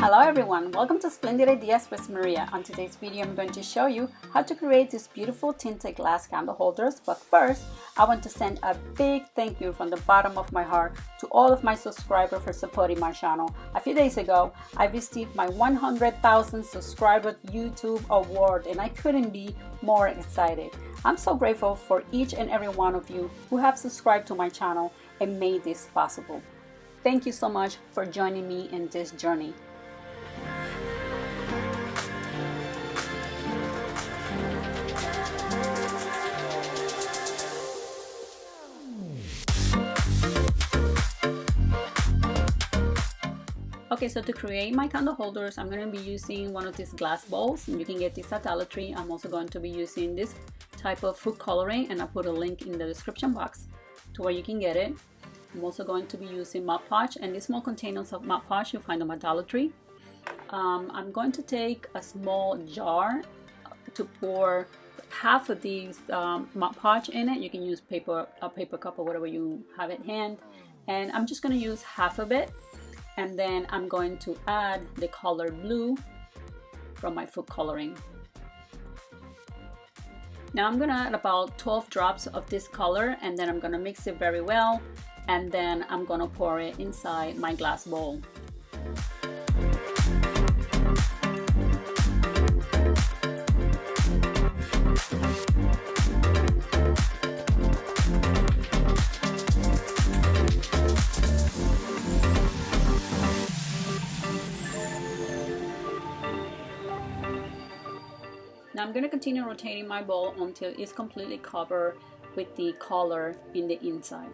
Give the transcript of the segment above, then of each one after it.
Hello everyone, welcome to Splendid Ideas with Maria. On today's video I'm going to show you how to create these beautiful tinted glass candle holders. But first, I want to send a big thank you from the bottom of my heart to all of my subscribers for supporting my channel. A few days ago, I received my 100,000 subscriber YouTube award and I couldn't be more excited. I'm so grateful for each and every one of you who have subscribed to my channel and made this possible. Thank you so much for joining me in this journey. Okay, so to create my candle holders, I'm going to be using one of these glass bowls. You can get this at Dollar Tree. I'm also going to be using this type of food coloring, and I'll put a link in the description box to where you can get it. I'm also going to be using Modpodge, and these small containers of Modpodge you'll find them at Dollar Tree. I'm going to take a small jar to pour half of these Modpodge in it. You can use a paper cup or whatever you have at hand, and I'm just going to use half of it. And then I'm going to add the color blue from my food coloring. Now I'm gonna add about 12 drops of this color, and then I'm gonna mix it very well, and then I'm gonna pour it inside my glass bowl. Now I'm going to continue rotating my bowl until it's completely covered with the color in the inside.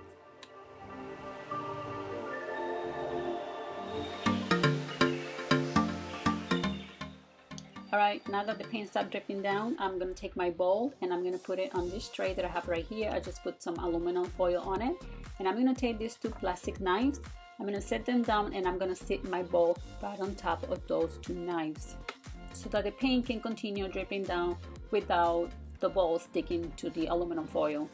Alright, now that the paint stopped dripping down, I'm going to take my bowl and I'm going to put it on this tray that I have right here. I just put some aluminum foil on it, and I'm going to take these two plastic knives. I'm going to set them down and I'm going to sit my bowl right on top of those two knives, so that the paint can continue dripping down without the bowl sticking to the aluminum foil.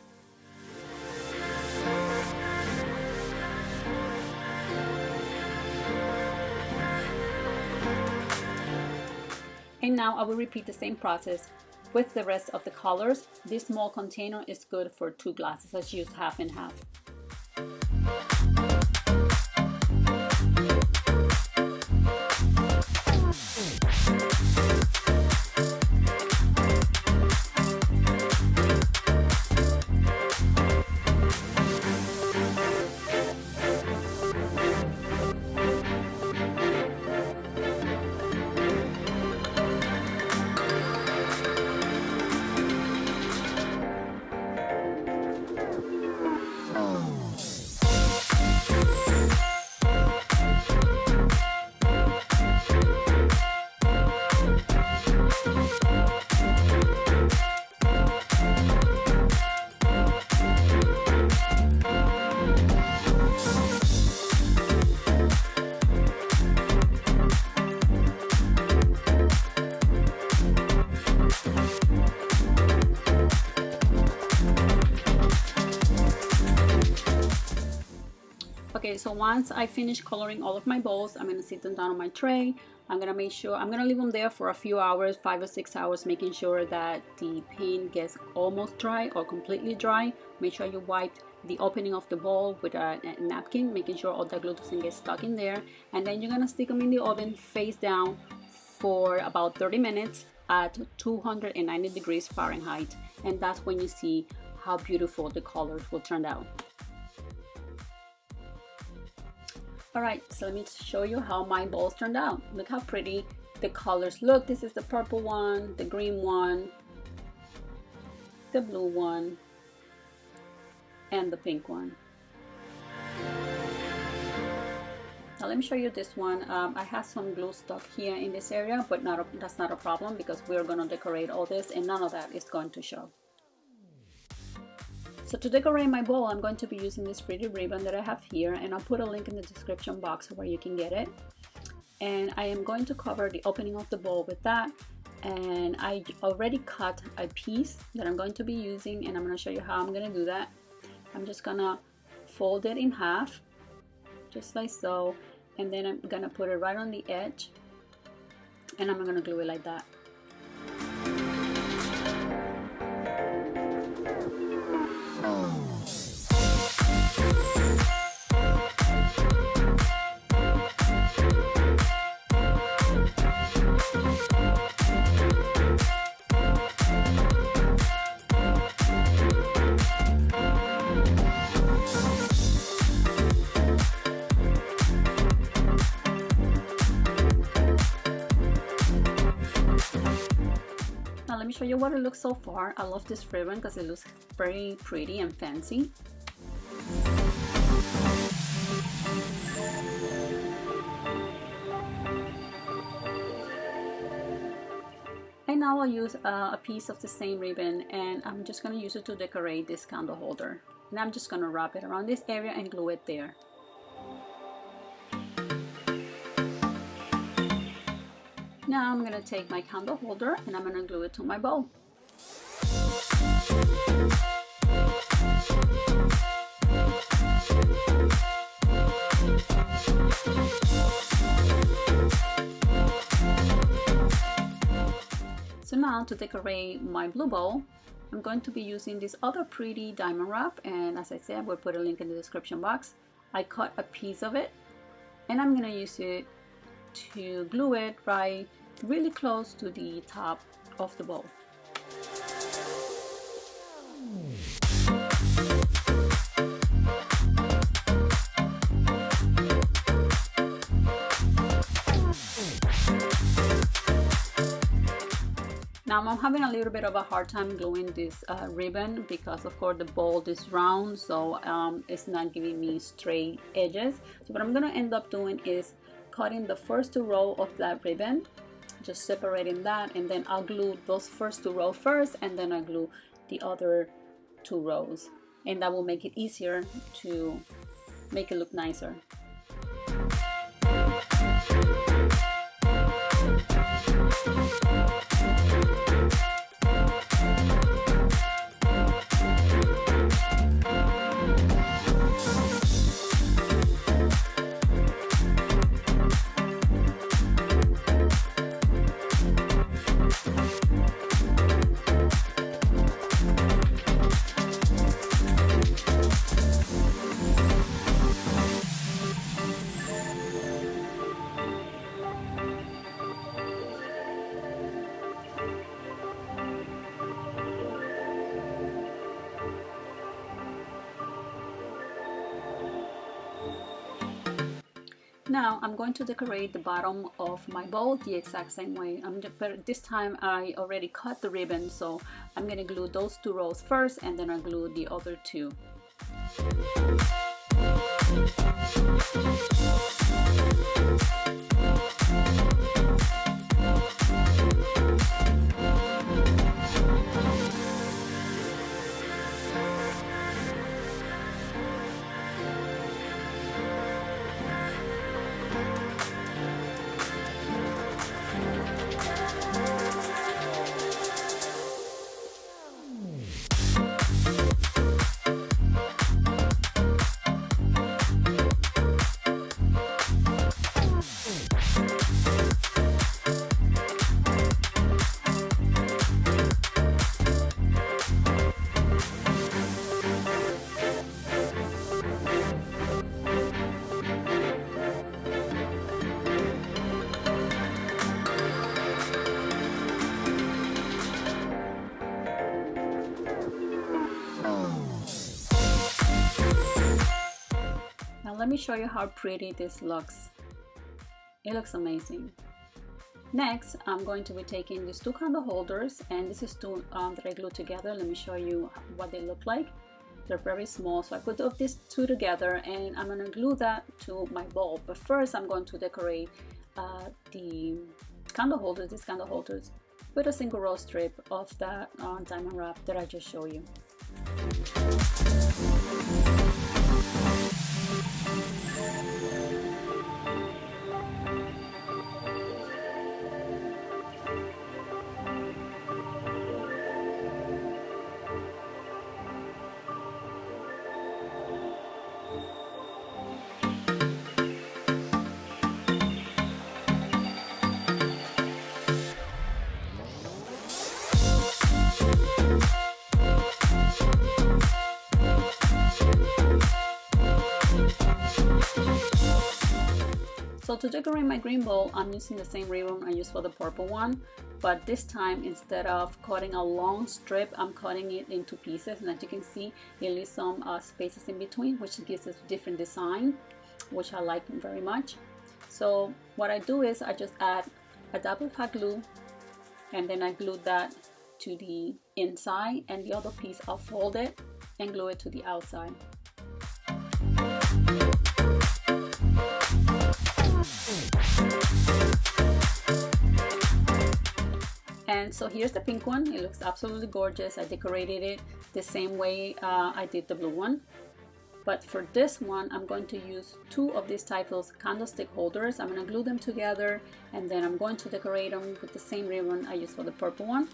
And now I will repeat the same process with the rest of the colors. This small container is good for 2 glasses. Let's use half and half. Okay, so once I finish coloring all of my bowls, I'm going to sit them down on my tray. I'm going to make sure, I'm going to leave them there for a few hours, 5 or 6 hours, making sure that the paint gets almost dry or completely dry. Make sure you wipe the opening of the bowl with a napkin, making sure all the glue doesn't get stuck in there. And then you're going to stick them in the oven face down for about 30 minutes at 290 degrees Fahrenheit. And that's when you see how beautiful the colors will turn out. Alright, so let me show you how my bowls turned out. Look how pretty the colors look. This is the purple one, the green one, the blue one, and the pink one. Now let me show you this one. I have some glue stuck here in this area, but that's not a problem because we're going to decorate all this and none of that is going to show. So to decorate my bowl, I'm going to be using this pretty ribbon that I have here, and I'll put a link in the description box where you can get it. And I am going to cover the opening of the bowl with that. And I already cut a piece that I'm going to be using, and I'm going to show you how I'm going to do that. I'm just going to fold it in half, just like so, and then I'm gonna put it right on the edge, and I'm gonna glue it like that. Now let me show you what it looks so far. I love this ribbon because it looks very pretty and fancy. And now I'll use a piece of the same ribbon, and I'm just going to use it to decorate this candle holder. And I'm just going to wrap it around this area and glue it there. Now I'm going to take my candle holder and I'm going to glue it to my bowl. So now to decorate my blue bowl, I'm going to be using this other pretty diamond wrap, and as I said, we'll put a link in the description box. I cut a piece of it and I'm going to use it to glue it right really close to the top of the bowl. Now I'm having a little bit of a hard time gluing this ribbon because of course the bowl is round, so it's not giving me straight edges. So what I'm going to end up doing is cutting the first 2 rows of that ribbon, just separating that, and then I'll glue those first 2 rows first, and then I glue the other 2 rows, and that will make it easier to make it look nicer. Now I'm going to decorate the bottom of my bowl the exact same way. But this time I already cut the ribbon, so I'm going to glue those 2 rows first, and then I'll glue the other 2. Now let me show you how pretty this looks. It looks amazing. Next, I'm going to be taking these 2 candle holders, and this is 2 that I glued together. Let me show you what they look like. They're very small, so I put these 2 together, and I'm going to glue that to my bowl. But first, I'm going to decorate the candle holders, these candle holders, with a single row strip of that diamond wrap that I just showed you. So to decorate my green bowl, I'm using the same ribbon I used for the purple one, but this time instead of cutting a long strip, I'm cutting it into pieces, and as you can see, it leaves some spaces in between, which gives us different design, which I like very much. So what I do is I just add a double hot glue, and then I glue that to the inside, and the other piece I'll fold it and glue it to the outside. And so here's the pink one. It looks absolutely gorgeous. I decorated it the same way I did the blue one. But for this one, I'm going to use 2 of these types of candlestick holders. I'm going to glue them together, and then I'm going to decorate them with the same ribbon I used for the purple one.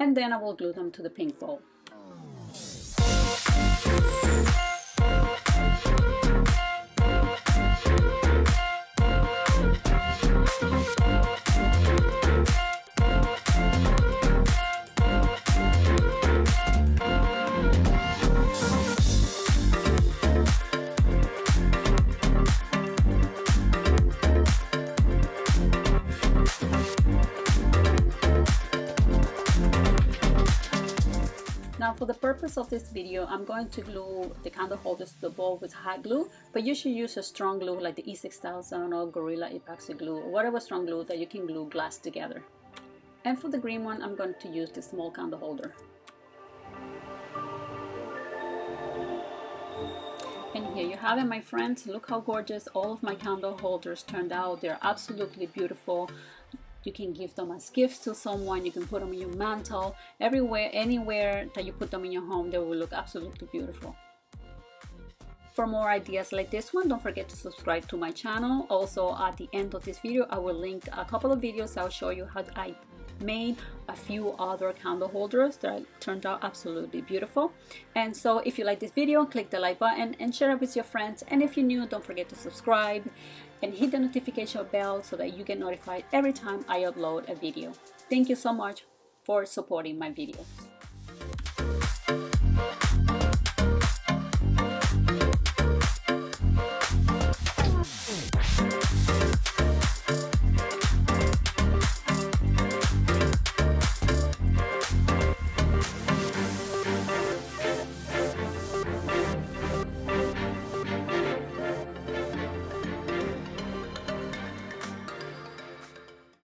And then I will glue them to the pink bowl. Now for the purpose of this video, I'm going to glue the candle holders to the bowl with hot glue, but you should use a strong glue like the E6000 or Gorilla Epoxy glue, or whatever strong glue that you can glue glass together. And for the green one, I'm going to use the small candle holder. And here you have it, my friends. Look how gorgeous all of my candle holders turned out. They're absolutely beautiful. You can give them as gifts to someone. You can put them in your mantle. Everywhere, anywhere that you put them in your home, they will look absolutely beautiful. For more ideas like this one, don't forget to subscribe to my channel. Also, at the end of this video, I will link a couple of videos. I'll show you how I made a few other candle holders that turned out absolutely beautiful. And so if you like this video, click the like button and share it with your friends. And if you're new, don't forget to subscribe and hit the notification bell so that you get notified every time I upload a video. Thank you so much for supporting my videos.